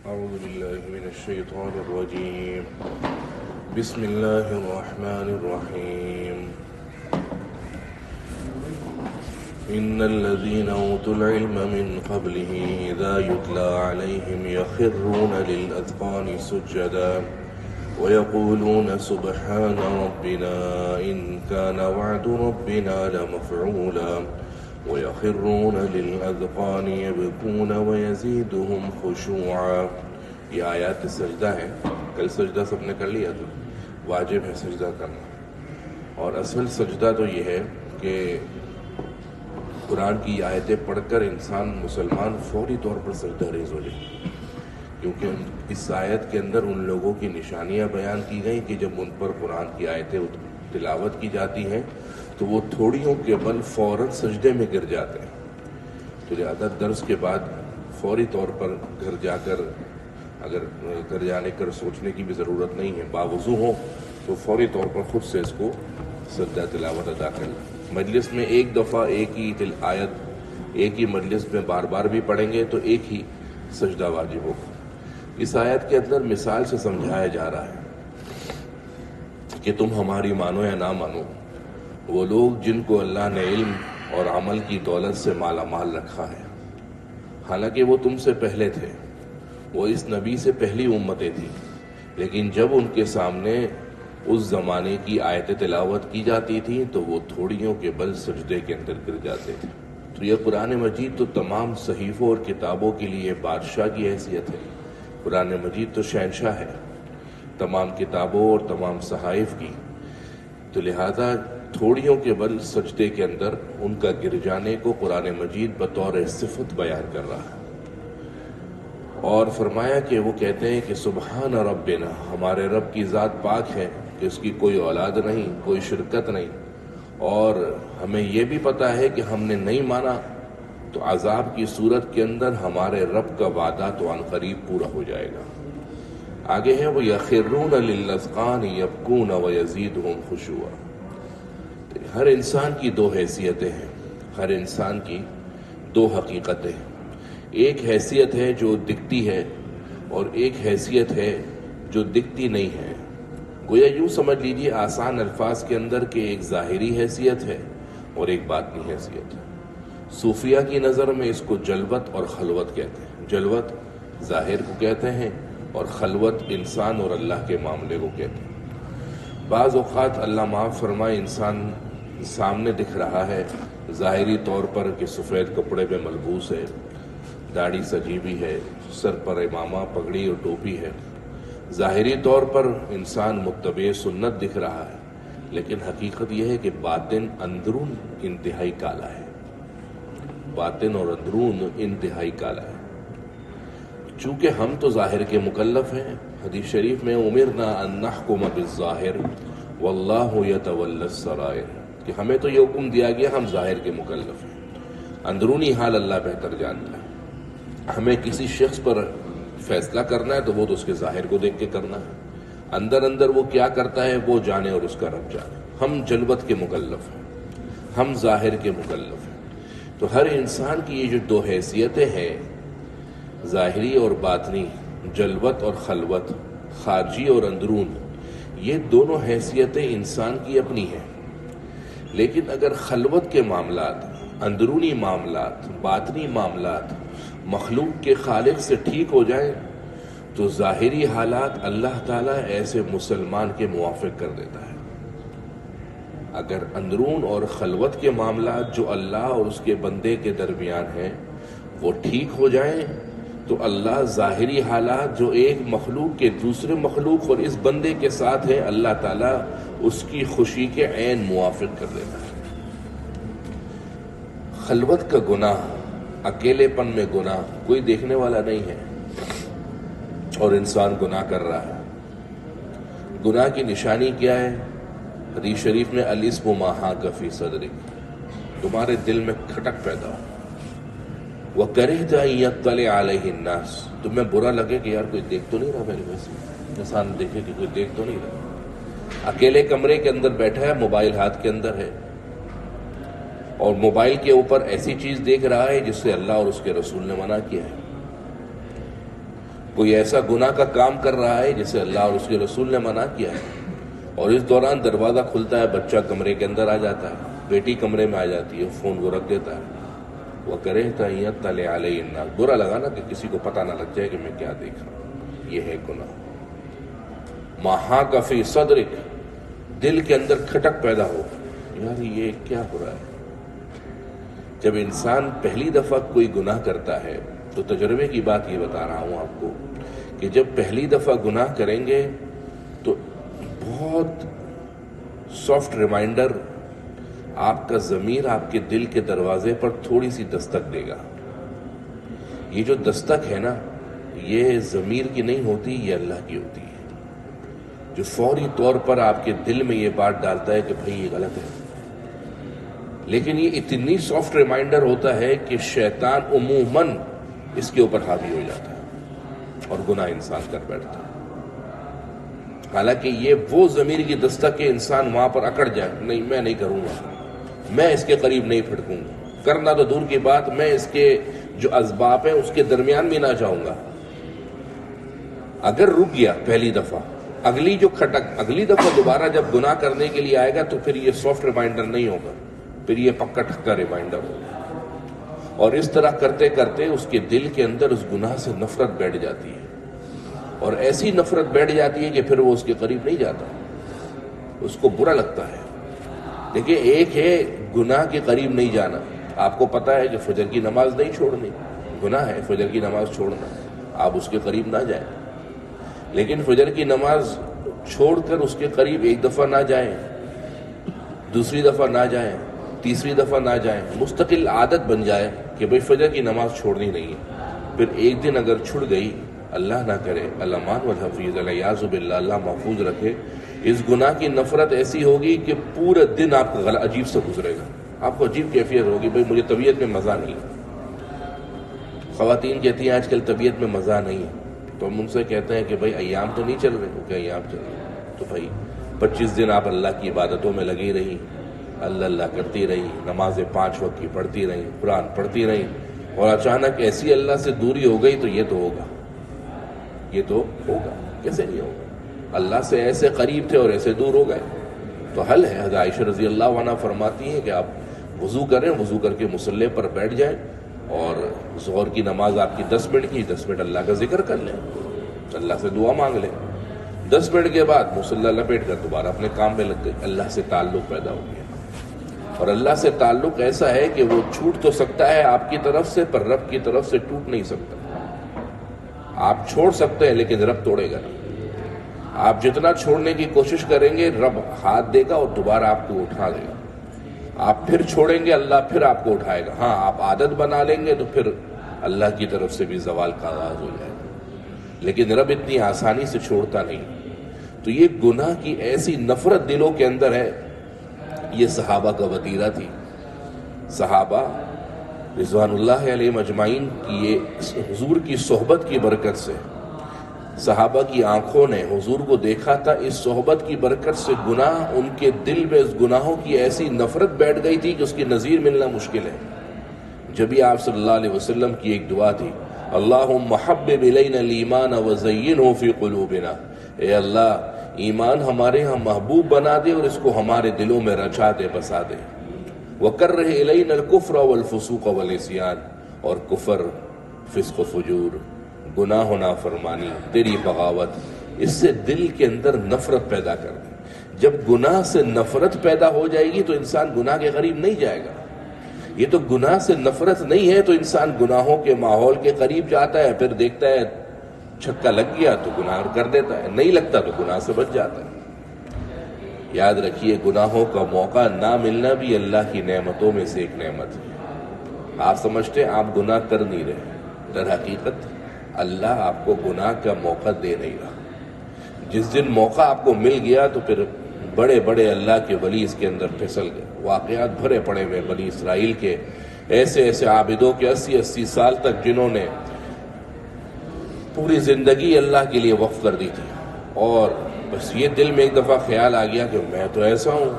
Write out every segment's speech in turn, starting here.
أعوذ بالله من الشيطان الرجيم. بسم الله الرحمن الرحيم. إن الذين أوتوا العلم من قبله إذا يتلى عليهم يخرون للأذقان سجدا ويقولون سبحان ربنا إن كان وعد ربنا لمفعولا ويخرون للأذقان يبكون ويزيدهم خشوعا. یہ آیات سجدہ ہے. کل سجدہ سب نے کر لیا تھا. واجب ہے سجدہ کرنا. اور اصل سجدہ تو یہ ہے کہ قرآن کی آیتیں پڑھ کر انسان مسلمان فوری طور پر سجدہ ریز ہو جائے، کیونکہ اس آیت کے اندر ان لوگوں کی نشانیاں بیان کی گئیں کہ جب ان پر قرآن کی آیتیں تلاوت کی جاتی ہیں تو وہ تھوڑیوں کے بل فوراً سجدے میں گر جاتے ہیں. تو لہٰذا درس کے بعد فوری طور پر گھر جا کر، اگر گھر جانے کر سوچنے کی بھی ضرورت نہیں ہے، باوضو ہو تو فوری طور پر خود سے اس کو سجدہ تلاوت ادا کر لیں. مجلس میں ایک دفعہ ایک ہی آیت ایک ہی مجلس میں بار بار بھی پڑھیں گے تو ایک ہی سجدہ واجب ہوگا. اس آیت کے اندر مثال سے سمجھایا جا رہا ہے کہ تم ہماری مانو یا نہ مانو، وہ لوگ جن کو اللہ نے علم اور عمل کی دولت سے مالا مال رکھا ہے، حالانکہ وہ تم سے پہلے تھے، وہ اس نبی سے پہلی امتیں تھیں، لیکن جب ان کے سامنے اس زمانے کی آیتیں تلاوت کی جاتی تھیں تو وہ تھوڑیوں کے بل سجدے کے اندر گر جاتے تھے. تو یہ قرآن مجید تو تمام صحیفوں اور کتابوں کے لیے بادشاہ کی حیثیت ہے. قرآن مجید تو شہنشاہ ہے تمام کتابوں اور تمام صحائف کی. تو لہذا تھوڑیوں کے بل سجدے کے اندر ان کا گر جانے کو قرآن مجید بطور صفت بیان کر رہا ہے، اور فرمایا کہ وہ کہتے ہیں کہ سبحان ربنا، ہمارے رب کی ذات پاک ہے کہ اس کی کوئی اولاد نہیں، کوئی شرکت نہیں، اور ہمیں یہ بھی پتہ ہے کہ ہم نے نہیں مانا تو عذاب کی صورت کے اندر ہمارے رب کا وعدہ تو عن قریب پورا ہو جائے گا. آگے ہے وہ یخرون للاذقان یبکون ویزیدہم خشوعا. ہر انسان کی دو حیثیتیں ہیں، ہر انسان کی دو حقیقتیں ہیں. ایک حیثیت ہے جو دکھتی ہے اور ایک حیثیت ہے جو دکھتی نہیں ہے. گویا یوں سمجھ لیجیے آسان الفاظ کے اندر کہ ایک ظاہری حیثیت ہے اور ایک باطنی حیثیت ہے. صوفیہ کی نظر میں اس کو جلوت اور خلوت کہتے ہیں. جلوت ظاہر کو کہتے ہیں اور خلوت انسان اور اللہ کے معاملے کو کہتے ہیں. بعض اوقات اللہ معاف فرمائے انسان سامنے دکھ رہا ہے ظاہری طور پر کہ سفید کپڑے پہ ملبوس ہے، داڑھی سجی بھی ہے، سر پر امامہ پگڑی اور ٹوپی ہے، ظاہری طور پر انسان متبع سنت دکھ رہا ہے، لیکن حقیقت یہ ہے کہ باطن اندرون انتہائی کالا ہے. باطن اور اندرون انتہائی کالا ہے. چونکہ ہم تو ظاہر کے مکلف ہیں. حدیث شریف میں امرنا ان نحکم بالظاہر واللہ یتولی السرائر، کہ ہمیں تو یہ حکم دیا گیا ہم ظاہر کے مکلف ہیں، اندرونی حال اللہ بہتر جانتا ہے. ہمیں کسی شخص پر فیصلہ کرنا ہے تو وہ تو اس کے ظاہر کو دیکھ کے کرنا ہے، اندر اندر وہ کیا کرتا ہے وہ جانے اور اس کا رب جانے. ہم جلوت کے مکلف ہیں، ہم ظاہر کے مکلف ہیں. تو ہر انسان کی یہ جو دو حیثیتیں ہیں، ظاہری اور باطنی، جلوت اور خلوت، خارجی اور اندرون، یہ دونوں حیثیتیں انسان کی اپنی ہیں. لیکن اگر خلوت کے معاملات، اندرونی معاملات، باطنی معاملات مخلوق کے خالق سے ٹھیک ہو جائیں تو ظاہری حالات اللہ تعالیٰ ایسے مسلمان کے موافق کر دیتا ہے. اگر اندرون اور خلوت کے معاملات جو اللہ اور اس کے بندے کے درمیان ہیں وہ ٹھیک ہو جائیں تو اللہ ظاہری حالات جو ایک مخلوق کے دوسرے مخلوق اور اس بندے کے ساتھ ہے، اللہ تعالیٰ اس کی خوشی کے عین موافق کر دیتا ہے. خلوت کا گناہ، اکیلے پن میں گناہ، کوئی دیکھنے والا نہیں ہے اور انسان گناہ کر رہا ہے. گناہ کی نشانی کیا ہے؟ حدیث شریف میں الاسم ما حاک فی صدرک، تمہارے دل میں کھٹک پیدا ہو. وَكَرِهْتَ أَن يَطَّلِعَ عَلَيْهِ النَّاسُ، تمہیں برا لگے کہ یار کوئی دیکھ تو نہیں رہا میرے ویسے، انسان دیکھے کہ کوئی دیکھ تو نہیں رہا. اکیلے کمرے کے اندر بیٹھا ہے، موبائل ہاتھ کے اندر ہے اور موبائل کے اوپر ایسی چیز دیکھ رہا ہے جس سے اللہ اور اس کے رسول نے منع کیا ہے. کوئی ایسا گناہ کا کام کر رہا ہے جسے اللہ اور اس کے رسول نے منع کیا ہے، اور اس دوران دروازہ کھلتا ہے، بچہ کمرے کے اندر آ جاتا ہے، بیٹی کمرے میں آ جاتی ہے، فون کو رکھ دیتا ہے، وہ کرہتا ان یطلع علیہ الناس، برا لگا نا کہ کسی کو پتہ نہ لگ جائے کہ میں کیا دیکھ رہا ہوں، یہ ہے گناہ۔ ما حاک فی صدرک، دل کے اندر کھٹک پیدا ہو، یار یہ کیا ہو رہا ہے۔ جب انسان پہلی دفعہ کوئی گناہ کرتا ہے تو تجربے کی بات یہ بتا رہا ہوں آپ کو کہ جب پہلی دفعہ گناہ کریں گے تو بہت سافٹ ریمائنڈر آپ کا ضمیر آپ کے دل کے دروازے پر تھوڑی سی دستک دے گا۔ یہ جو دستک ہے نا، یہ ضمیر کی نہیں ہوتی، یہ اللہ کی ہوتی ہے، جو فوری طور پر آپ کے دل میں یہ بات ڈالتا ہے کہ بھئی یہ غلط ہے۔ لیکن یہ اتنی سافٹ ریمائنڈر ہوتا ہے کہ شیطان عموماً اس کے اوپر حاوی ہو جاتا ہے اور گناہ انسان کر بیٹھتا ہے۔ حالانکہ یہ وہ ضمیر کی دستک کہ انسان وہاں پر اکڑ جائے، نہیں میں نہیں کروں گا، میں اس کے قریب نہیں پھٹکوں گا، کرنا تو دور کی بات، میں اس کے جو اسباب ہیں اس کے درمیان بھی نہ جاؤں گا۔ اگر رک گیا پہلی دفعہ، اگلی دفعہ دوبارہ جب گناہ کرنے کے لیے آئے گا تو پھر یہ سافٹ ریمائنڈر نہیں ہوگا، پھر یہ پکا ٹھکا ریمائنڈر ہوگا، اور اس طرح کرتے کرتے اس کے دل کے اندر اس گناہ سے نفرت بیٹھ جاتی ہے، اور ایسی نفرت بیٹھ جاتی ہے کہ پھر وہ اس کے قریب نہیں جاتا، اس کو برا لگتا ہے۔ دیکھیں، ایک ہے گناہ کے قریب نہیں جانا، آپ کو پتا ہے کہ فجر کی نماز نہیں چھوڑنی، گناہ ہے فجر کی نماز چھوڑنا، آپ اس کے قریب نہ جائیں، لیکن فجر کی نماز چھوڑ کر اس کے قریب ایک دفعہ نہ جائیں، دوسری دفعہ نہ جائیں، تیسری دفعہ نہ جائیں، مستقل عادت بن جائے کہ بھئی فجر کی نماز چھوڑنی نہیں ہے۔ پھر ایک دن اگر چھڑ گئی، اللہ نہ کرے، اللہ مان والحفیظ، الیاذ باللہ، اللہ محفوظ رکھے، اس گناہ کی نفرت ایسی ہوگی کہ پورا دن آپ کا عجیب سے گزرے گا، آپ کو عجیب کیفیت ہوگی، بھئی مجھے طبیعت میں مزہ نہیں۔ خواتین کہتی ہیں آج کل طبیعت میں مزہ نہیں ہے، تو ہم ان سے کہتے ہیں کہ بھئی ایام تو نہیں چل رہے، وہ کہ ایام چل رہے، تو بھئی 25 دن آپ اللہ کی عبادتوں میں لگی رہی، اللہ اللہ کرتی رہی، نمازیں 5 وقت کی پڑھتی رہی، قرآن پڑھتی رہی، اور اچانک ایسی اللہ سے دوری ہو گئی تو یہ تو ہوگا، یہ تو ہوگا، کیسے نہیں ہوگا؟ اللہ سے ایسے قریب تھے اور ایسے دور ہو گئے۔ تو حل ہے، حضرت عائشہ رضی اللہ عنہ فرماتی ہیں کہ آپ وضو کریں، وضو کر کے مصلی پر بیٹھ جائیں، اور ظہر کی نماز آپ کی 10 منٹ کی، 10 منٹ اللہ کا ذکر کر لیں، اللہ سے دعا مانگ لیں، 10 منٹ کے بعد مصلی لپیٹ کر دوبارہ اپنے کام میں لگ گئے، اللہ سے تعلق پیدا ہو گیا۔ اور اللہ سے تعلق ایسا ہے کہ وہ چھوٹ تو سکتا ہے آپ کی طرف سے، پر رب کی طرف سے ٹوٹ نہیں سکتا۔ آپ چھوڑ سکتے ہیں لیکن رب توڑے گا نہیں۔ آپ جتنا چھوڑنے کی کوشش کریں گے، رب ہاتھ دے گا اور دوبارہ آپ کو اٹھا دے گا۔ آپ پھر چھوڑیں گے، اللہ پھر آپ کو اٹھائے گا۔ ہاں، آپ عادت بنا لیں گے تو پھر اللہ کی طرف سے بھی زوال کا آغاز ہو جائے گا، لیکن رب اتنی آسانی سے چھوڑتا نہیں۔ تو یہ گناہ کی ایسی نفرت دلوں کے اندر ہے، یہ صحابہ کا وتیرہ تھی۔ صحابہ رضوان اللہ علیہم اجمعین کی یہ حضور کی صحبت کی برکت سے، صحابہ کی آنکھوں نے حضور کو دیکھا تھا، اس صحبت کی برکت سے گناہ ان کے دل میں اس گناہوں کی ایسی نفرت بیٹھ گئی تھی کہ اس کی نظیر ملنا مشکل ہے۔ جبھی آپ صلی اللہ علیہ وسلم کی ایک دعا تھی، اللہم حبب الینا الایمان وزینہ فی قلوبنا، اے اللہ ایمان ہمارے ہاں محبوب بنا دے اور اس کو ہمارے دلوں میں رچا دے، بسا دے۔ وکرہ الینا الکفر والفسوق والعصیان، اور کفر، فسق و فجور، گناہ و نافرمانی، تیری بغاوت، اس سے دل کے اندر نفرت پیدا کر دے۔ جب گناہ سے نفرت پیدا ہو جائے گی تو انسان گناہ کے قریب نہیں جائے گا۔ یہ تو گناہ سے نفرت نہیں ہے تو انسان گناہوں کے ماحول کے قریب جاتا ہے، پھر دیکھتا ہے چھکا لگ گیا تو گناہ کر دیتا ہے، نہیں لگتا تو گناہ سے بچ جاتا ہے۔ یاد رکھیے، گناہوں کا موقع نہ ملنا بھی اللہ کی نعمتوں میں سے ایک نعمت ہے۔ آپ سمجھتے ہیں آپ گناہ کر نہیں رہے، در حقیقت اللہ آپ کو گناہ کا موقع دے نہیں رہا۔ جس دن موقع آپ کو مل گیا تو پھر بڑے بڑے اللہ کے ولی اس کے اندر پھسل گئے۔ واقعات بھرے پڑے ہوئے بنی اسرائیل کے، ایسے ایسے عابدوں کے 80 سال تک جنہوں نے پوری زندگی اللہ کے لیے وقف کر دی تھی، اور بس یہ دل میں ایک دفعہ خیال آ گیا کہ میں تو ایسا ہوں،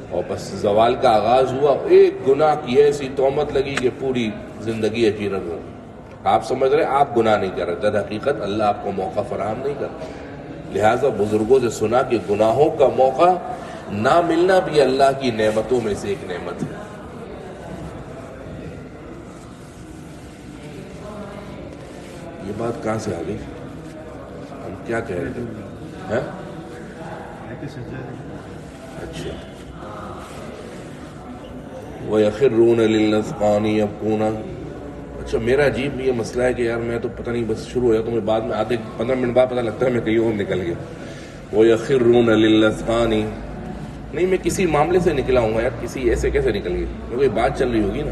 اور بس زوال کا آغاز ہوا، ایک گناہ کی ایسی تہمت لگی کہ پوری زندگی اجیرت ہو۔ آپ سمجھ رہے آپ گناہ نہیں کر رہے، در حقیقت اللہ آپ کو موقع فراہم نہیں کرتا۔ لہٰذا بزرگوں سے سنا کہ گناہوں کا موقع نہ ملنا بھی اللہ کی نعمتوں میں سے ایک نعمت ہے۔ یہ بات کہاں سے آ گئی؟ ہم کیا کہہ رہے تھے؟ اچھا، وَيَخِرُّونَ لِلْأَذْقَانِ يَبْكُونَ۔ اچھا، میرا عجیب یہ مسئلہ ہے کہ یار میں تو پتہ نہیں، بس شروع ہوا تو میں بعد میں آدھے 15 منٹ بعد پتہ لگتا ہے میں کہیں اور نکل گیا۔ وَيَخِرُّونَ لِلْأَذْقَانِ، نہیں میں کسی معاملے سے نکلا ہوں یار، کسی ایسے کیسے نکل گئی؟ کوئی بات چل رہی ہوگی نا،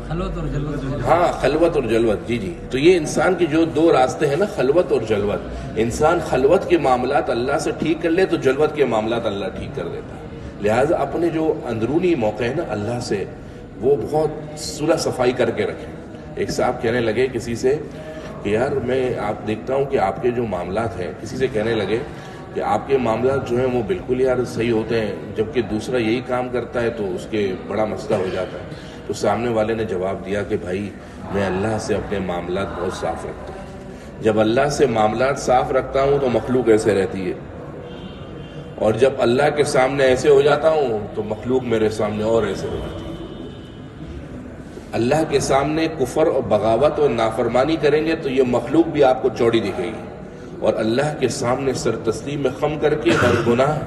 خلوت اور جلوت۔ ہاں، خلوت اور جلوت، جی۔ تو یہ انسان کے جو دو راستے ہیں نا، خلوت اور جلوت، انسان خلوت کے معاملات اللہ سے ٹھیک کر لے تو جلوت کے معاملات اللہ ٹھیک کر دیتا ہے۔ لہٰذا اپنے جو اندرونی موقع ہے نا اللہ سے، وہ بہت صلح صفائی کر کے رکھیں۔ ایک صاحب کہنے لگے کسی سے کہ یار میں آپ دیکھتا ہوں کہ آپ کے جو معاملات ہیں، کسی سے کہنے لگے کہ آپ کے معاملات جو ہیں وہ بالکل یار صحیح ہوتے ہیں، جبکہ دوسرا یہی کام کرتا ہے تو اس کے بڑا مسئلہ ہو جاتا ہے۔ تو سامنے والے نے جواب دیا کہ بھائی میں اللہ سے اپنے معاملات بہت صاف رکھتا ہوں، جب اللہ سے معاملات صاف رکھتا ہوں تو مخلوق ایسے رہتی ہے، اور جب اللہ کے سامنے ایسے ہو جاتا ہوں تو مخلوق میرے سامنے اور ایسے ہو جاتی ہے۔ اللہ کے سامنے کفر اور بغاوت اور نافرمانی کریں گے تو یہ مخلوق بھی آپ کو چوڑی دکھے گی، اور اللہ کے سامنے سر تسلیم میں خم کر کے ہر گناہ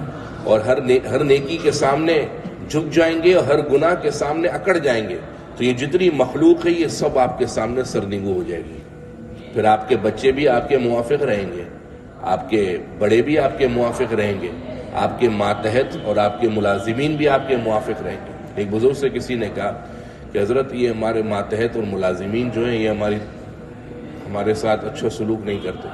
اور ہر نیکی کے سامنے جھک جائیں گے اور ہر گناہ کے سامنے اکڑ جائیں گے تو یہ جتنی مخلوق ہے یہ سب آپ کے سامنے سرنگو ہو جائے گی۔ پھر آپ کے بچے بھی آپ کے موافق رہیں گے، آپ کے بڑے بھی آپ کے موافق رہیں گے، آپ کے ماتحت اور آپ کے ملازمین بھی آپ کے موافق رہیں گے۔ ایک بزرگ سے کسی نے کہا کہ حضرت یہ ہمارے ماتحت اور ملازمین جو ہیں یہ ہمارے ساتھ اچھا سلوک نہیں کرتے۔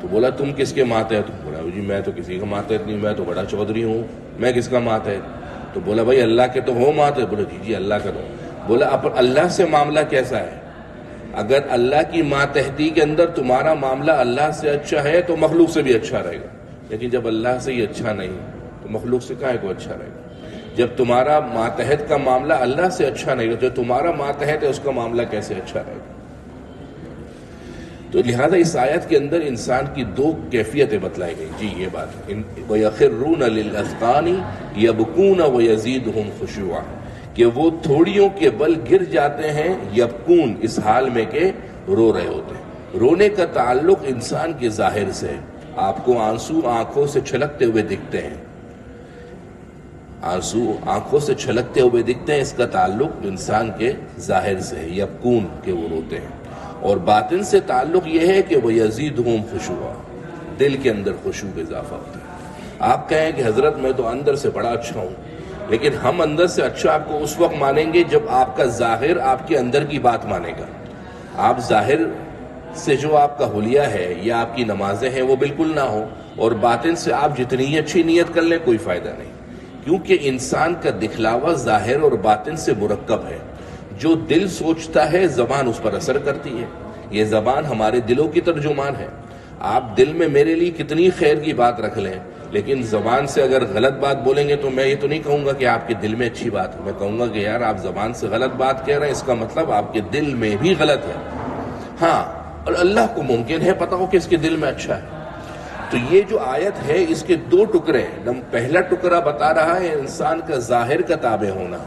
تو بولا تم کس کے ماتحت ہو؟ بولا جی میں تو کسی کا ماتحت نہیں، میں تو بڑا چودھری ہوں، میں کس کا ماتحت؟ تو بولا بھائی اللہ کے تو ہو ماتحت؟ بولا جی اللہ کا تو۔ بولا اب اللہ سے معاملہ کیسا ہے؟ اگر اللہ کی ماتحتی کے اندر تمہارا معاملہ اللہ سے اچھا ہے تو مخلوق سے بھی اچھا رہے گا، لیکن جب اللہ سے ہی اچھا نہیں تو مخلوق سے کائے کو اچھا رہے گا؟ جب تمہارا ماتحت کا معاملہ اللہ سے اچھا نہیں تو تمہارا ماتحت ہے اس کا معاملہ کیسے اچھا رہے گا؟ تو لہذا اس آیت کے اندر انسان کی دو کیفیتیں بتلائی گئی۔ جی یہ بات ہے، وَيَخِرُّونَ لِلْأَذْقَانِ يَبْكُونَ وَيَزِيدُهُمْ خُشُوعًا، کہ وہ تھوڑیوں کے بل گر جاتے ہیں، یبکون اس حال میں کہ رو رہے ہوتے ہیں۔ رونے کا تعلق انسان کے ظاہر سے ہے، آپ کو آنسو آنکھوں سے چھلکتے ہوئے دکھتے ہیں، آنسو آنکھوں سے چھلکتے ہوئے دکھتے ہیں، اس کا تعلق انسان کے ظاہر سے ہے، یبکون کہ وہ روتے ہیں۔ اور باطن سے تعلق یہ ہے کہ وہ یزیدہم خشوعا، دل کے اندر خشوع کا اضافہ ہوتا ہے۔ آپ کہیں کہ حضرت میں تو اندر سے بڑا اچھا ہوں، لیکن ہم اندر سے اچھا آپ کو اس وقت مانیں گے جب آپ کا ظاہر آپ کے اندر کی بات مانے گا۔ آپ ظاہر سے جو آپ کا حلیہ ہے یا آپ کی نمازیں ہیں وہ بالکل نہ ہو، اور باطن سے آپ جتنی ہی اچھی نیت کر لیں کوئی فائدہ نہیں، کیونکہ انسان کا دکھلاوا ظاہر اور باطن سے مرکب ہے۔ جو دل سوچتا ہے زبان اس پر اثر کرتی ہے، یہ زبان ہمارے دلوں کی ترجمان ہے۔ آپ دل میں میرے لیے کتنی خیر کی بات رکھ لیں، لیکن زبان سے اگر غلط بات بولیں گے تو میں یہ تو نہیں کہوں گا کہ آپ کے دل میں اچھی بات ہے، میں کہوں گا کہ یار آپ زبان سے غلط بات کہہ رہے ہیں، اس کا مطلب آپ کے دل میں بھی غلط ہے۔ ہاں، اور اللہ کو ممکن ہے پتہ ہو کہ اس کے دل میں اچھا ہے۔ تو یہ جو آیت ہے اس کے دو ٹکڑے ہیں، پہلا ٹکڑا بتا رہا ہے انسان کا ظاہر کا تابع ہونا،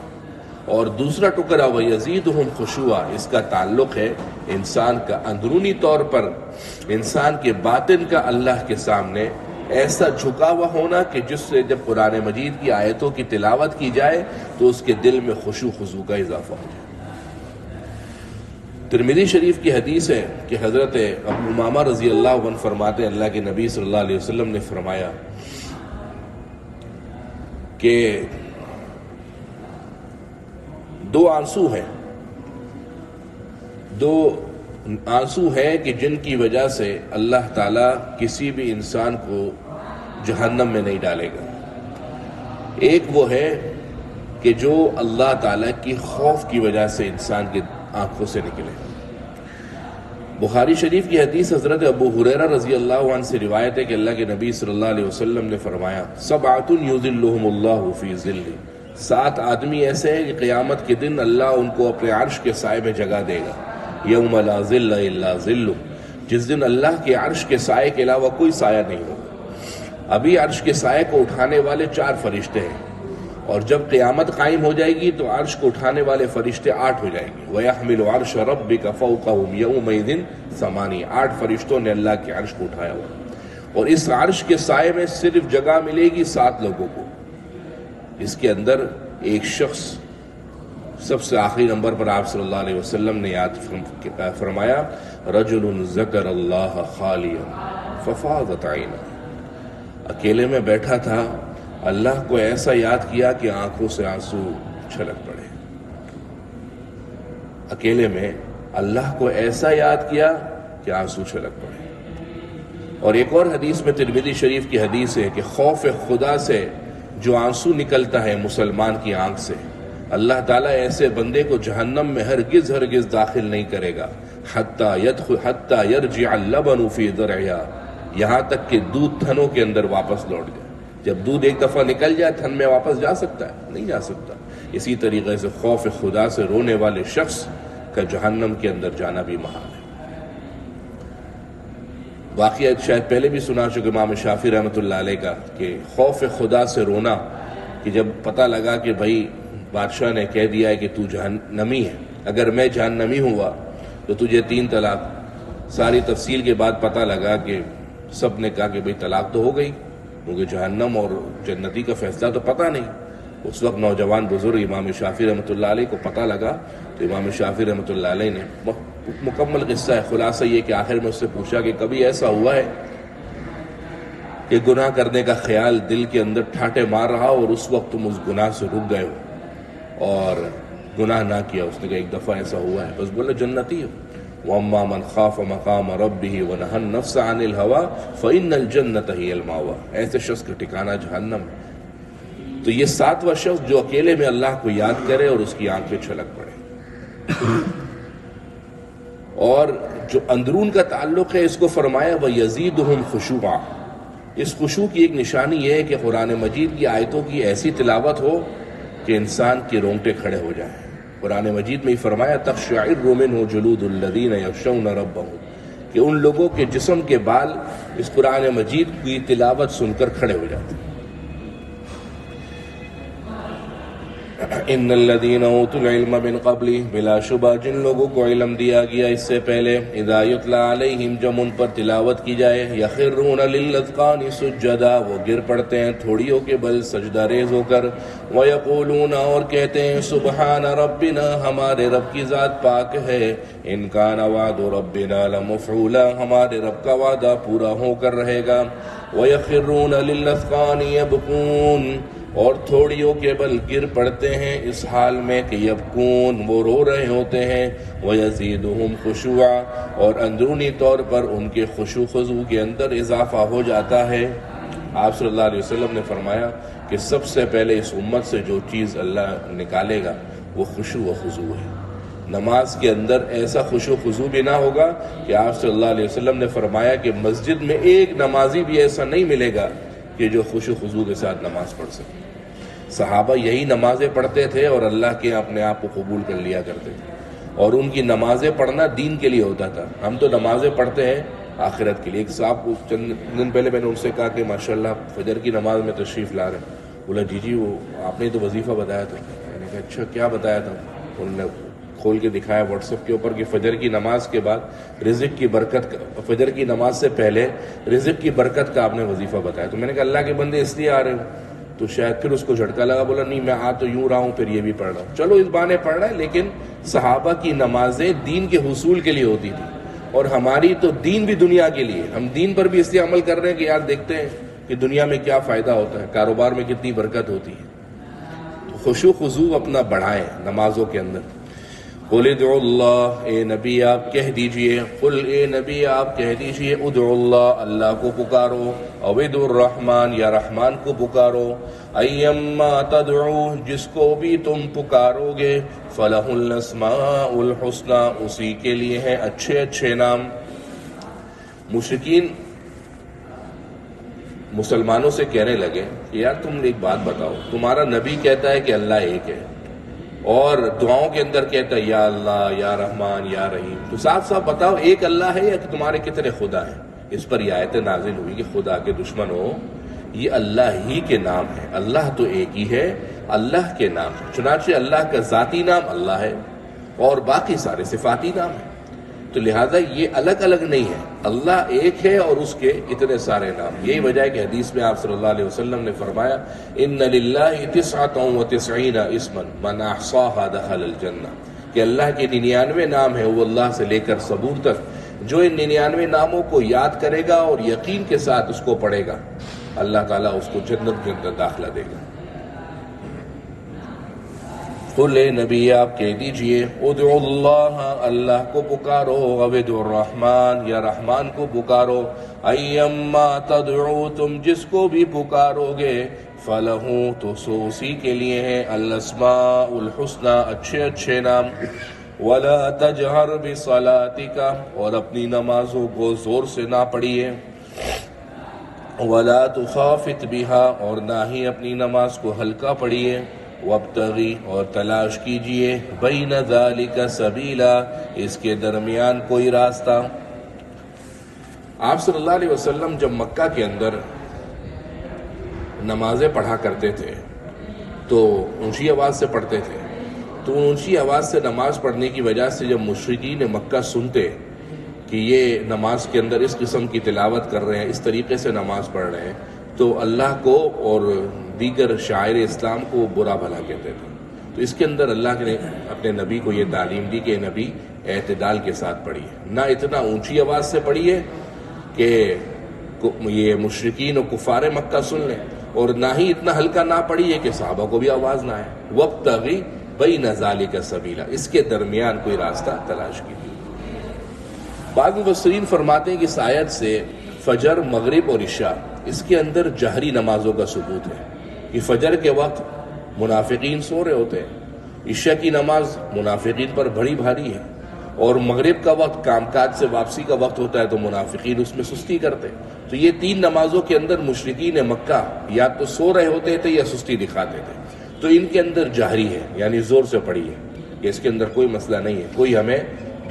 اور دوسرا ٹکڑا وَيَزِيدُهُمْ خُشُوعًا، اس کا تعلق ہے انسان کا اندرونی طور پر، انسان کے باطن کا اللہ کے سامنے ایسا جھکا ہوا ہونا کہ جس سے جب قرآن مجید کی آیتوں کی تلاوت کی جائے تو اس کے دل میں خشوع خضوع کا اضافہ ہو جائے۔ ترمذی شریف کی حدیث ہے کہ حضرت ابو امامہ رضی اللہ عنہ فرماتے ہیں اللہ کے نبی صلی اللہ علیہ وسلم نے فرمایا کہ دو آنسو ہیں کہ جن کی وجہ سے اللہ تعالیٰ کسی بھی انسان کو جہنم میں نہیں ڈالے گا۔ ایک وہ ہے کہ جو اللہ تعالیٰ کی خوف کی وجہ سے انسان کی آنکھوں سے نکلے۔ بخاری شریف کی حدیث حضرت ابو ہریرہ رضی اللہ عنہ سے روایت ہے کہ اللہ کے نبی صلی اللہ علیہ وسلم نے فرمایا سبعۃ یظلھم اللہ فی ظلہ، 7 آدمی ایسے ہیں کہ قیامت کے دن اللہ ان کو اپنے عرش کے سائے میں جگہ دے گا۔ یوم لا ظل الا ظلہ، جس دن اللہ کے عرش کے سائے کے علاوہ کوئی سایہ نہیں ہوگا۔ ابھی عرش کے سائے کو اٹھانے والے 4 فرشتے ہیں، اور جب قیامت قائم ہو جائے گی تو عرش کو اٹھانے والے فرشتے 8 ہو جائیں گے۔ وَيَحْمِلُ عَرْشَ رَبِّكَ فَوْقَهُمْ يَوْمَئِذٍ ثَمَانِيَةٌ، 8 فرشتوں نے اللہ کے عرش کو اٹھایا ہوا، اور اس عرش کے سائے میں صرف جگہ ملے گی 7 لوگوں کو۔ اس کے اندر ایک شخص سب سے آخری نمبر پر آپ صلی اللہ علیہ وسلم نے یاد فرمایا، رجل ذکر اللہ خالیا ففاضت عینہ، اکیلے میں بیٹھا تھا، اللہ کو ایسا یاد کیا کہ آنکھوں سے آنسو چھلک پڑے۔ اکیلے میں اللہ کو ایسا یاد کیا کہ آنسو چھلک پڑے۔ اور ایک اور حدیث میں ترمذی شریف کی حدیث ہے کہ خوف خدا سے جو آنسو نکلتا ہے مسلمان کی آنکھ سے، اللہ تعالیٰ ایسے بندے کو جہنم میں ہرگز داخل نہیں کرے گا، حتی یرجع اللبن فی ضرعہا، یہاں تک کہ دودھ تھنوں کے اندر واپس لوٹ جائے۔ جب دودھ ایک دفعہ نکل جائے تھن میں واپس جا سکتا ہے؟ نہیں جا سکتا۔ اسی طریقے سے خوف خدا سے رونے والے شخص کا جہنم کے اندر جانا بھی محال ہے۔ واقعہ شاید پہلے بھی سنا چکے امام شافعی رحمۃ اللہ علیہ کا، کہ خوف خدا سے رونا، کہ جب پتہ لگا کہ بھائی بادشاہ نے کہہ دیا ہے کہ تو جہنمی ہے، اگر میں جہنمی ہوا تو تجھے 3 طلاق، ساری تفصیل کے بعد پتہ لگا کہ سب نے کہا کہ بھائی طلاق تو ہو گئی، کیونکہ جہنم اور جنتی کا فیصلہ تو پتہ نہیں۔ اس وقت نوجوان بزرگ امام شافعی رحمۃ اللہ علیہ کو پتہ لگا تو امام شافعی رحمۃ اللہ علیہ نے مکمل قصہ ہے، خلاصہ یہ کہ آخر میں اس سے پوچھا کہ کبھی ایسا ہوا ہے کہ گناہ کرنے کا خیال دل کے اندر ٹھاٹے مار رہا اور اس وقت تم اس گناہ سے رک گئے ہو اور گناہ نہ کیا؟ اس نے کہا ایک دفعہ ایسا ہوا ہے۔ بس بولے جنتی ہو۔ وَأَمَّا مَنْ خَافَ مَقَامَ رَبِّهِ وَنَهَى النَّفْسَ عَنِ الْهَوَىٰ فَإِنَّ الْجَنَّةَ هِيَ الْمَأْوَىٰ، ایسے شخص کا ٹھکانہ جہنم ہے۔ تو یہ 7واں شخص جو اکیلے میں اللہ کو یاد کرے اور اس کی آنکھیں چھلک پڑے، اور جو اندرون کا تعلق ہے اس کو فرمایا وَيَزِيدُهُمْ خُشُوعًا۔ اس خشوع کی ایک نشانی یہ ہے کہ قرآن مجید کی آیتوں کی ایسی تلاوت ہو کہ انسان کے رونگٹے کھڑے ہو جائیں۔ قرآن مجید میں ہی فرمایا تقشعر منہ جلود الذین یخشون ربہم، کہ ان لوگوں کے جسم کے بال اس قرآن مجید کی تلاوت سن کر کھڑے ہو جاتے ہیں۔ ان الذین اوتوا العلم من قبلہ، بلا شبہ جن لوگوں کو علم دیا گیا اس سے پہلے، اذا یتلی علیہم جب ان پر تلاوت کی جائے، یخرون للاذقان سجدا، وہ گر پڑتے ہیں تھوڑیوں کے بل سجدہ ریز ہو کر، ویقولون، اور کہتے ہیں سبحان ربنا، ہمارے رب کی ذات پاک ہے، ان کان وعد ربنا لمفعولا، ہمارے رب کا وعدہ پورا ہو کر رہے گا، ویخرون للاذقان یبکون، اور تھوڑیوں کے بل گر پڑتے ہیں اس حال میں کہ یبکون، وہ رو رہے ہوتے ہیں، وَيَزِيدُهُمْ خُشُوعًا، اور اندرونی طور پر ان کے خشوع خضوع کے اندر اضافہ ہو جاتا ہے۔ آپ صلی اللہ علیہ وسلم نے فرمایا کہ سب سے پہلے اس امت سے جو چیز اللہ نکالے گا وہ خشوع و خضوع ہے۔ نماز کے اندر ایسا خشوع خضوع بھی نہ ہوگا کہ آپ صلی اللہ علیہ وسلم نے فرمایا کہ مسجد میں ایک نمازی بھی ایسا نہیں ملے گا کہ جو خشوع خضوع کے ساتھ نماز پڑھ سکے۔ صحابہ یہی نمازیں پڑھتے تھے اور اللہ کے اپنے آپ کو قبول کر لیا کرتے تھے، اور ان کی نمازیں پڑھنا دین کے لیے ہوتا تھا۔ ہم تو نمازیں پڑھتے ہیں آخرت کے لیے۔ ایک صاحب کو چند دن پہلے میں نے ان سے کہا کہ ماشاءاللہ فجر کی نماز میں تشریف لا رہے ہیں، بولا جی وہ آپ نے تو وظیفہ بتایا تھا۔ میں نے کہا اچھا کیا بتایا تھا؟ انہوں نے کھول کے دکھایا واٹس ایپ کے اوپر کہ فجر کی نماز کے بعد رزق کی برکت، فجر کی نماز سے پہلے رزق کی برکت کا آپ نے وظیفہ بتایا۔ تو میں نے کہا اللہ کے بندے اس لیے آ رہے ہوں؟ تو شاید پھر اس کو جھٹکا لگا، بولا نہیں میں آ تو یوں رہا ہوں پھر یہ بھی پڑھ رہا ہوں۔ چلو اس بہانے پڑھ رہا ہے، لیکن صحابہ کی نمازیں دین کے حصول کے لیے ہوتی تھی، اور ہماری تو دین بھی دنیا کے لیے۔ ہم دین پر بھی اس لیے عمل کر رہے ہیں کہ یار دیکھتے ہیں کہ دنیا میں کیا فائدہ ہوتا ہے، کاروبار میں کتنی برکت ہوتی ہے۔ تو خشوع خضوع اپنا بڑھائیں نمازوں کے اندر۔ قل ادعوا اللہ، اے نبی آپ کہہ دیجئے، قل اے نبی آپ کہہ دیجئے، ادعوا اللہ، اللہ کو پکارو، او ادعوا الرحمن، یا رحمان کو پکارو، ایما تدعو، جس کو بھی تم پکارو گے، فلہ الاسماء الحسنی، اسی کے لیے ہیں اچھے اچھے نام۔ مشرکین مسلمانوں سے کہنے لگے کہ یار تم ایک بات بتاؤ، تمہارا نبی کہتا ہے کہ اللہ ایک ہے، اور دعاؤں کے اندر کہتا ہے یا اللہ یا رحمان یا رحیم. تو صاف صاف بتاؤ ایک اللہ ہے یا کہ تمہارے کتنے خدا ہیں؟ اس پر یہ آیت نازل ہوئی کہ خدا کے دشمن ہو، یہ اللہ ہی کے نام ہے. اللہ تو ایک ہی ہے، اللہ کے نام ہے. چنانچہ اللہ کا ذاتی نام اللہ ہے اور باقی سارے صفاتی نام ہیں. تو لہذا یہ الگ الگ نہیں ہے، اللہ ایک ہے اور اس کے اتنے سارے نام. یہی وجہ ہے کہ حدیث میں آپ صلی اللہ علیہ وسلم نے فرمایا ان للہ 99 اسما من احصاها دخل الجنہ، کہ اللہ کے 99 نام ہیں وہ اللہ سے لے کر صبور تک، جو ان 99 ناموں کو یاد کرے گا اور یقین کے ساتھ اس کو پڑھے گا اللہ تعالیٰ اس کو جنت کے اندر داخلہ دے گا. قل اے نبی آپ کہہ دیجئے ادعوا اللہ، اللہ کو پکارو، او ادعوا الرحمن یا رحمان کو پکارو، ایما تدعو تم جس کو بھی پکارو گے، فلہ تو سو اسی کے لیے ہے، الاسماء الحسنى اچھے اچھے نام، ولا تجہر بصلاتک اور اپنی نمازوں کو زور سے نہ پڑھیے، ولا تخافت بها اور نہ ہی اپنی نماز کو ہلکا پڑھیے، وابتغی اور تلاش کیجئے، بین ذالک سبیلا اس کے درمیان کوئی راستہ. آپ صلی اللہ علیہ وسلم جب مکہ کے اندر نمازیں پڑھا کرتے تھے تو اونچی آواز سے پڑھتے تھے. تو اونچی آواز سے نماز پڑھنے کی وجہ سے جب مشرکین مکہ سنتے کہ یہ نماز کے اندر اس قسم کی تلاوت کر رہے ہیں، اس طریقے سے نماز پڑھ رہے ہیں، تو اللہ کو اور دیگر شاعر اسلام کو برا بھلا کہتے تھے. تو اس کے اندر اللہ نے اپنے نبی کو یہ تعلیم دی کہ نبی اعتدال کے ساتھ پڑھیے، نہ اتنا اونچی آواز سے پڑھیے کہ یہ مشرکین و کفار مکہ سن لیں، اور نہ ہی اتنا ہلکا نہ پڑھیے کہ صحابہ کو بھی آواز نہ آئے. وابتغی بین ذالک سبیلا اس کے درمیان کوئی راستہ تلاش کیجیے. بعض مفسرین فرماتے ہیں کہ اس آیت سے فجر، مغرب اور عشاء اس کے اندر جہری نمازوں کا ثبوت ہے کہ فجر کے وقت منافقین سو رہے ہوتے ہیں، عشاء کی نماز منافقین پر بڑی بھاری ہے، اور مغرب کا وقت کام کاج سے واپسی کا وقت ہوتا ہے تو منافقین اس میں سستی کرتے. تو یہ تین نمازوں کے اندر مشرکین مکہ یا تو سو رہے ہوتے تھے یا سستی دکھاتے تھے. تو ان کے اندر جہری ہے یعنی زور سے پڑھی ہے، کہ اس کے اندر کوئی مسئلہ نہیں ہے، کوئی ہمیں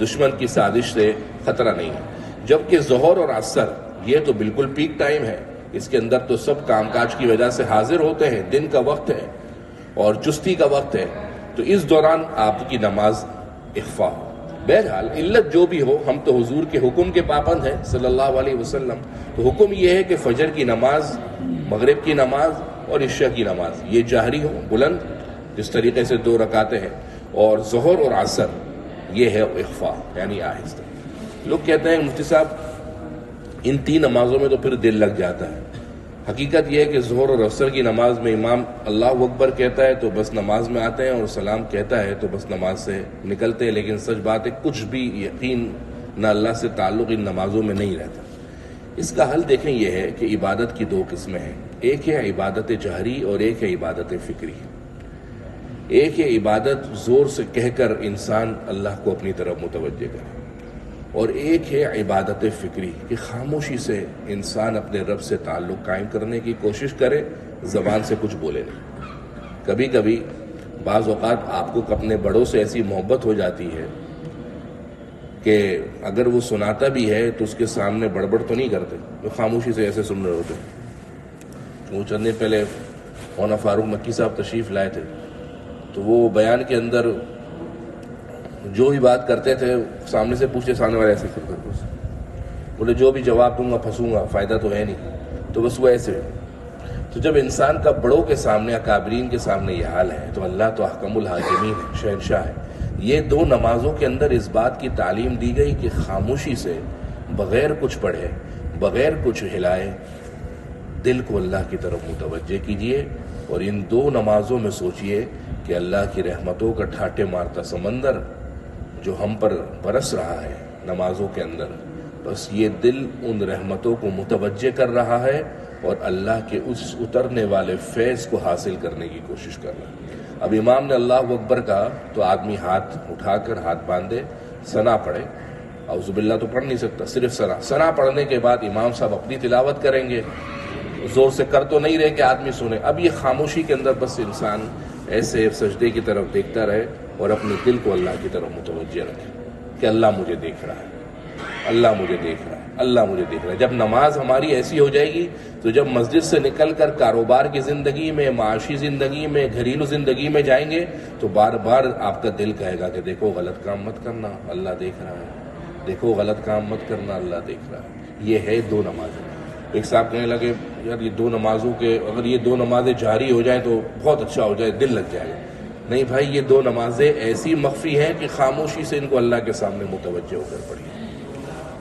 دشمن کی سازش سے خطرہ نہیں ہے. جبکہ ظہر اور عصر یہ تو بالکل پیک ٹائم ہے، اس کے اندر تو سب کام کاج کی وجہ سے حاضر ہوتے ہیں، دن کا وقت ہے اور چستی کا وقت ہے، تو اس دوران آپ کی نماز اخفا ہو. بہرحال علت جو بھی ہو، ہم تو حضور کے حکم کے پابند ہیں صلی اللہ علیہ وسلم. تو حکم یہ ہے کہ فجر کی نماز، مغرب کی نماز اور عشاء کی نماز یہ جہری ہو، بلند جس طریقے سے 2 رکعتیں ہیں، اور ظہر اور عصر یہ ہے اخفا یعنی آہستہ. لوگ کہتے ہیں مفتی صاحب ان 3 نمازوں میں تو پھر دل لگ جاتا ہے. حقیقت یہ ہے کہ ظہر اور عصر کی نماز میں امام اللہ اکبر کہتا ہے تو بس نماز میں آتے ہیں، اور سلام کہتا ہے تو بس نماز سے نکلتے ہیں. لیکن سچ بات ہے کچھ بھی یقین نہ اللہ سے تعلق ان نمازوں میں نہیں رہتا. اس کا حل دیکھیں یہ ہے کہ عبادت کی 2 قسمیں ہیں، ایک ہے عبادت جہری اور ایک ہے عبادت فکری. ایک ہے عبادت زور سے کہہ کر انسان اللہ کو اپنی طرف متوجہ کرے، اور ایک ہے عبادت فکری کہ خاموشی سے انسان اپنے رب سے تعلق قائم کرنے کی کوشش کرے، زبان سے کچھ بولے نہیں. کبھی کبھی بعض اوقات آپ کو اپنے بڑوں سے ایسی محبت ہو جاتی ہے کہ اگر وہ سناتا بھی ہے تو اس کے سامنے بڑبڑ تو نہیں کرتے، وہ خاموشی سے ایسے سن رہے ہوتے. وہ چند دن پہلے مولانا فاروق مکی صاحب تشریف لائے تھے، تو وہ بیان کے اندر جو بھی بات کرتے تھے سامنے سے پوچھتے، سامنے والے ایسے بولے جو بھی جواب دوں گا پھنسوں گا، فائدہ تو ہے نہیں. تو بس وہ ایسے. تو جب انسان کا بڑوں کے سامنے، اکابرین کے سامنے یہ حال ہے تو اللہ تو احکم الحاکمین ہے، شہنشاہ ہے. یہ 2 نمازوں کے اندر اس بات کی تعلیم دی گئی کہ خاموشی سے بغیر کچھ پڑھے، بغیر کچھ ہلائے دل کو اللہ کی طرف متوجہ کیجئے، اور ان 2 نمازوں میں سوچئے کہ اللہ کی رحمتوں کا ٹھاٹے مارتا سمندر جو ہم پر برس رہا ہے نمازوں کے اندر، بس یہ دل ان رحمتوں کو متوجہ کر رہا ہے اور اللہ کے اس اترنے والے فیض کو حاصل کرنے کی کوشش کر رہا ہے. اب امام نے اللہ اکبر کہا تو آدمی ہاتھ اٹھا کر ہاتھ باندھے ثنا پڑھے. اعوذ باللہ تو پڑھ نہیں سکتا، صرف ثنا پڑھنے کے بعد امام صاحب اپنی تلاوت کریں گے، زور سے کر تو نہیں رہے کہ آدمی سنے. اب یہ خاموشی کے اندر بس انسان ایسے سجدے کی طرف دیکھتا رہے اور اپنے دل کو اللہ کی طرف متوجہ رکھے کہ اللہ مجھے دیکھ رہا ہے، اللہ مجھے دیکھ رہا ہے، اللہ مجھے دیکھ رہا ہے۔ جب نماز ہماری ایسی ہو جائے گی تو جب مسجد سے نکل کر کاروبار کی زندگی میں، معاشی زندگی میں، گھریلو زندگی میں جائیں گے تو بار بار آپ کا دل کہے گا کہ دیکھو غلط کام مت کرنا، اللہ دیکھ رہا ہے، دیکھو غلط کام مت کرنا، اللہ دیکھ رہا ہے۔ یہ ہے دو نمازیں۔ ایک صاحب کہنے لگے یار یہ دو نمازوں کے اگر یہ دو نمازیں جاری ہو جائیں تو بہت اچھا ہو جائے، دل لگ جائے گا۔ نہیں بھائی، یہ دو نمازیں ایسی مخفی ہیں کہ خاموشی سے ان کو اللہ کے سامنے متوجہ ہو کر پڑھیے۔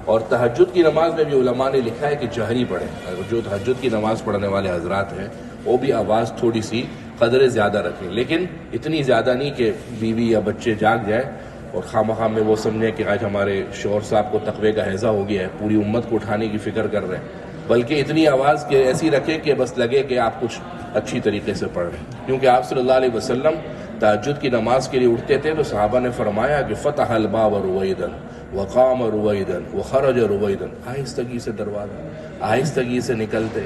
اور تہجد کی نماز میں بھی علماء نے لکھا ہے کہ جہری پڑھیں۔ جو تہجد کی نماز پڑھنے والے حضرات ہیں وہ بھی آواز تھوڑی سی قدر زیادہ رکھیں، لیکن اتنی زیادہ نہیں کہ بیوی یا بچے جاگ جائیں اور خواہ میں وہ سمجھیں کہ آج ہمارے شوہر صاحب کو تقوی کا ہیضہ ہو گیا ہے، پوری امت کو اٹھانے کی فکر کر رہے ہیں، بلکہ اتنی آواز کہ ایسی رکھیں کہ بس لگے کہ آپ کچھ اچھی طریقے سے پڑھ رہے ہیں۔ کیونکہ آپ صلی اللہ علیہ وسلم تہجد کی نماز کے لیے اٹھتے تھے تو صحابہ نے فرمایا کہ فتح الباب رویدا وقام رویدا وخرج رویدا، آہستگی سے دروازہ، آہستگی سے نکلتے،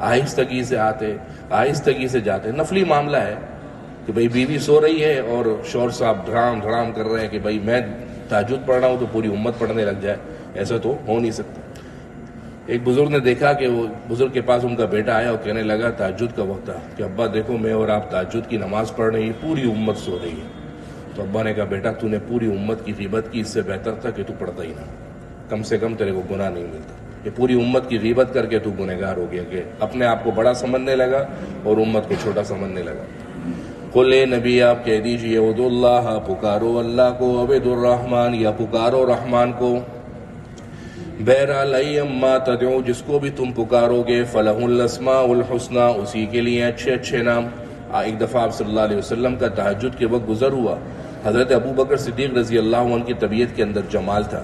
آہستگی سے آتے، آہستگی سے جاتے۔ نفلی معاملہ ہے کہ بھئی بیوی سو رہی ہے اور شوہر صاحب دھڑام دھڑام کر رہے ہیں کہ بھئی میں تہجد پڑھ رہا ہوں تو پوری امت پڑھنے لگ جائے، ایسا تو ہو نہیں سکتا۔ ایک بزرگ نے دیکھا کہ وہ بزرگ کے پاس ان کا بیٹا آیا اور کہنے لگا تہجد کا وقت تھا کہ ابا دیکھو میں اور آپ تہجد کی نماز پڑھ رہے ہیں، پوری امت سو رہی ہے۔ تو ابا نے کہا بیٹا تو نے پوری امت کی غیبت کی، اس سے بہتر تھا کہ تو پڑھتا ہی نہ، کم سے کم تیرے کو گناہ نہیں ملتا۔ یہ پوری امت کی غیبت کر کے تو گنہگار ہو گیا کہ اپنے آپ کو بڑا سمجھنے لگا اور امت کو چھوٹا سمجھنے لگا۔ قل اے نبی آپ کہہ دیجئے ادعوا اللہ، پکارو اللہ کو، عبد الرحمن یا پکارو رحمان کو، بہرحال ایما تدعو جس کو بھی تم پکارو گے فلہ الاسماء الحسنی، اسی کے لیے اچھے اچھے نام۔ ایک دفعہ آپ صلی اللہ علیہ وسلم کا تہجد کے وقت گزر ہوا، حضرت ابو بکر صدیق رضی اللہ عنہ کی طبیعت کے اندر جمال تھا،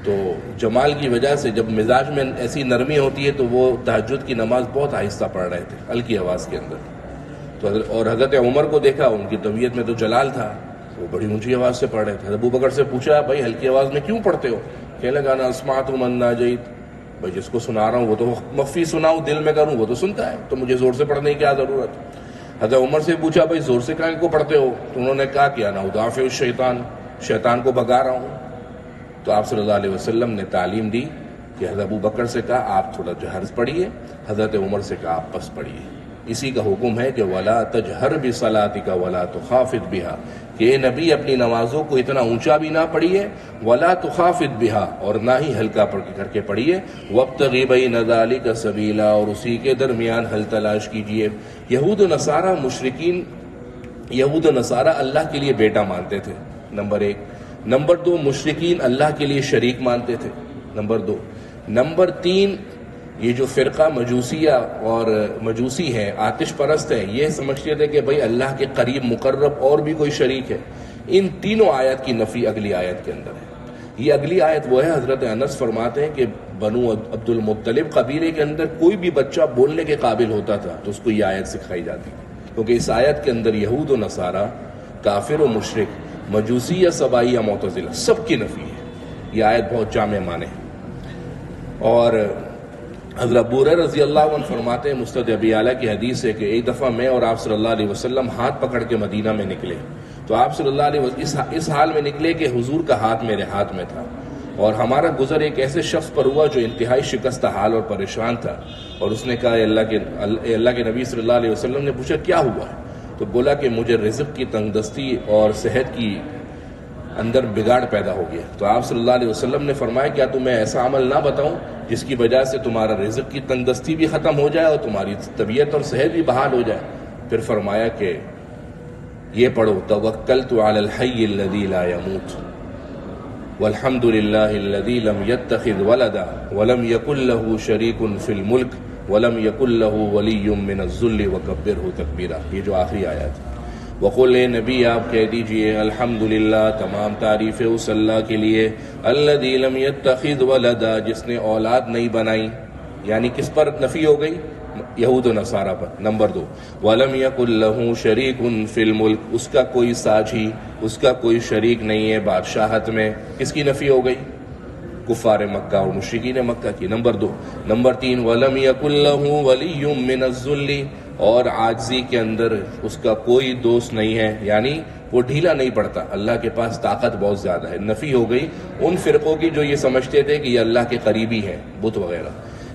تو جمال کی وجہ سے جب مزاج میں ایسی نرمی ہوتی ہے تو وہ تہجد کی نماز بہت آہستہ پڑھ رہے تھے، ہلکی آواز کے اندر۔ تو اور حضرت عمر کو دیکھا، ان کی طبیعت میں تو جلال تھا، وہ بڑی اونچی آواز سے پڑھ رہے تھے۔ ابو بکر سے پوچھا بھائی ہلکی آواز میں کیوں پڑھتے ہو؟ کہنے لگا انا اسمعت من ناجیت، بھائی جس کو سنا رہا ہوں وہ تو مخفی سناؤں، دل میں کروں وہ تو سنتا ہے، تو مجھے زور سے پڑھنے کی کیا ضرورت؟ حضرت عمر سے پوچھا بھائی زور سے کہیں کو پڑھتے ہو؟ تو انہوں نے کہا کہ انا ادافع الشیطان، شیطان کو بھگا رہا ہوں۔ تو آپ صلی اللہ علیہ وسلم نے تعلیم دی کہ حضرت ابو بکر سے کہا آپ تھوڑا جہر پڑھیے، حضرت عمر سے کہا آپ پس پڑھیے۔ اسی کا حکم ہے کہ ولا تجہر بصلاتک ولا تخافت بہا، کہ اے نبی اپنی نمازوں کو اتنا اونچا بھی نہ پڑھیے، ولا تخافت بہا، اور نہ ہی ہلکا کر کے پڑھیے، وابتغ بین ذلک سبیلا، اور اسی کے درمیان حل تلاش کیجیے۔ یہود و نصارہ مشرکین، یہود و نصارہ اللہ کے لیے بیٹا مانتے تھے، نمبر ایک۔ نمبر دو، مشرکین اللہ کے لیے شریک مانتے تھے، نمبر دو۔ نمبر تین، یہ جو فرقہ مجوسیہ اور مجوسی ہے، آتش پرست ہے، یہ سمجھتے تھے کہ بھئی اللہ کے قریب مقرب اور بھی کوئی شریک ہے۔ ان تینوں آیت کی نفی اگلی آیت کے اندر ہے۔ یہ اگلی آیت وہ ہے، حضرت انس فرماتے ہیں کہ بنو عبد المطلب قبیلے کے اندر کوئی بھی بچہ بولنے کے قابل ہوتا تھا تو اس کو یہ آیت سکھائی جاتی، کیونکہ اس آیت کے اندر یہود و نصارہ، کافر و مشرک، مجوسی یا سبائی یا معتزلہ، سب کی نفی ہے۔ یہ آیت بہت جامع معنی ہے۔ اور حضرت ابو ہریرہ رضی اللہ عنہ فرماتے ہیں، مسند ابی اعلیٰ کی حدیث ہے کہ ایک دفعہ میں اور آپ صلی اللہ علیہ وسلم ہاتھ پکڑ کے مدینہ میں نکلے، تو آپ صلی اللہ علیہ وسلم اس حال میں نکلے کہ حضور کا ہاتھ میرے ہاتھ میں تھا، اور ہمارا گزر ایک ایسے شخص پر ہوا جو انتہائی شکستہ حال اور پریشان تھا، اور اس نے کہا اے اللہ کے نبی صلی اللہ علیہ وسلم نے پوچھا کیا ہوا ہے؟ تو بولا کہ مجھے رزق کی تنگ دستی اور صحت کی اندر بگاڑ پیدا ہو گیا۔ تو آپ صلی اللہ علیہ وسلم نے فرمایا کیا تمہیں ایسا عمل نہ بتاؤں جس کی وجہ سے تمہارا رزق کی تنگ دستی بھی ختم ہو جائے اور تمہاری طبیعت اور صحت بھی بحال ہو جائے؟ پھر فرمایا کہ یہ پڑھو توکلت علی الحی الذی لا یموت والحمد للہ الذی لم یتخذ ولدا ولم یکن له شریک فی الملک ولم یکن له ولی من الذل وکبرہ تکبیرا۔ یہ جو آخری آیات ہے۔ وقل اے نبی آپ کہہ دیجئے الحمدللہ، تمام تعریفیں اس اللہ کے لیے، الذی لم یتخذ ولدا، جس نے اولاد نہیں بنائی، یعنی کس پر نفی ہو گئی؟ یہود و نصارہ پر۔ نمبر دو، ولم یکن لہ شریک فی الملک، اس کا کوئی ساجھی، اس کا کوئی شریک نہیں ہے بادشاہت میں۔ کس کی نفی ہو گئی؟ کفار مکہ اور مشرکین مکہ کی۔ نمبر دو۔ نمبر تین، ولم یکن لہ ولی من الذل، اور عاجزی کے اندر اس کا کوئی دوست نہیں ہے، یعنی وہ ڈھیلا نہیں پڑتا، اللہ کے پاس طاقت بہت زیادہ ہے۔ نفی ہو گئی ان فرقوں کی جو یہ سمجھتے تھے کہ یہ اللہ کے قریبی ہیں، بت وغیرہ۔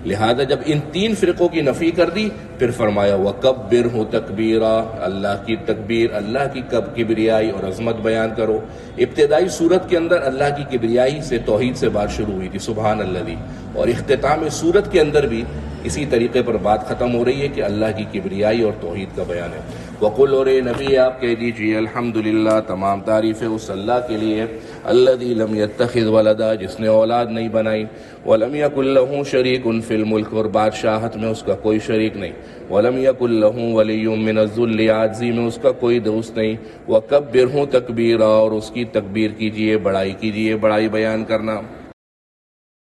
لہذا جب ان تین فرقوں کی نفی کر دی پھر فرمایا وَكَبِّرْهُ تَكْبِيرًا، اللہ کی تکبیر، اللہ کی کبریائی اور عظمت بیان کرو۔ ابتدائی صورت کے اندر اللہ کی کبریائی سے توحید سے بات شروع ہوئی تھی، سبحان الذی، اور اختتام صورت کے اندر بھی اسی طریقے پر بات ختم ہو رہی ہے کہ اللہ کی کبریائی اور توحید کا بیان ہے۔ وقل، اور اے نبی آپ کہہ دیجئے الحمدللہ، تمام تعریفیں اس اللہ کے لیے، الذی لم یتخذ ولدا، جس نے اولاد نہیں بنائی، ولم یکن لہ شریک فی الملک، اور بادشاہت میں اس کا کوئی شریک نہیں، ولم یکن لہ ولی من الذل، عاجزی میں اس کا کوئی دوست نہیں، وکبرہ تکبیرا، اور اس کی تکبیر کیجئے، بڑائی کیجئے، بڑائی بیان کرنا۔